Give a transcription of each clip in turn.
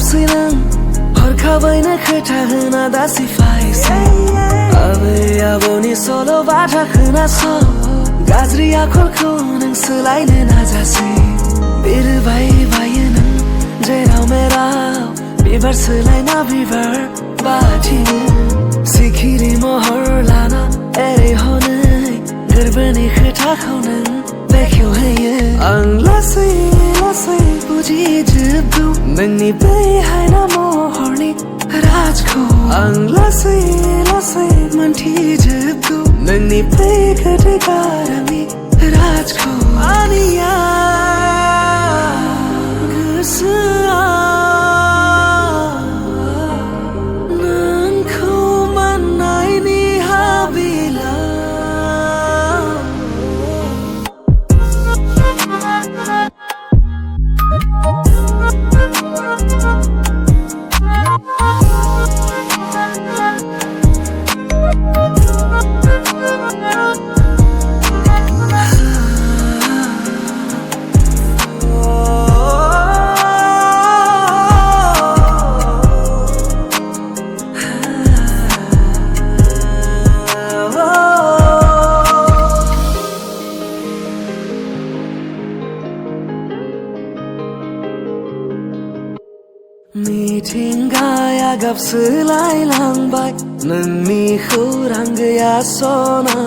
गाबसैनों हरखाबैनो खोथा होना दासिफायसै आबै आबौनि सल' बाथ्रा खोनासं गाज्रि आखलखौ नों सोलायनो नाजासै बिरबाय बायो नों जेराव मेराव बिबार सोलायना बिबार बाथिनो सिखिरि महर लाना एरै हनै गोरबोनि खोथाखौ नों बेखेवहोयो आं लासै लासै बुजिजोबगौ नोंनि बै हायना महरनि राजखौ आं लासै लासै मोनथिजोबगौ नोंनि बै गोदै गारांनि राजखौ आंनिया गोसोआ नोंखौ मोननायनि हाबिला मिथिंगाया गाब सोलायलांबाय नोंनि खौरां गैया सना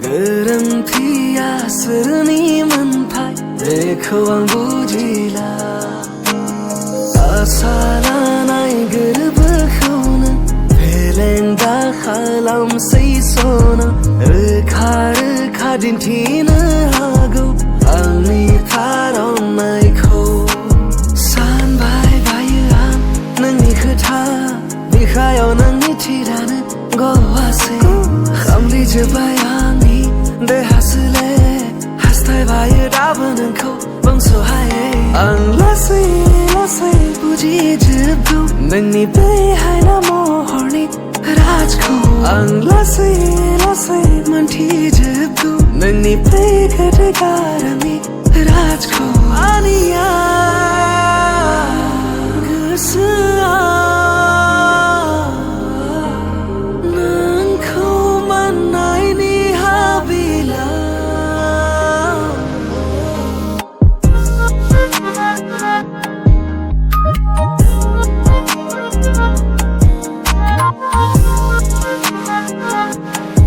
गोरोन्थिया सोरनि मोनथाय बेखौ आं बुजिला आसा लानाय गोरबोखौनो फेलेंगा खालामसै सना रोखा रोखा दिन्थिनो हागौ आंनि थारनायखौ बिखायाव नोंनि थिरानो गवासै खामग्लिजोब्बाय आंनि देहा सोले हास्थायबायो दाबो नोंखौ बुंस'हायै आं लासै लासै बुजिजोबगौ नोंनि बै हायना महरनि राजखौ आं लासै लासै मोनथिजोबगौ नोंनि बै गोदै गारांनि राजखौ आंनिया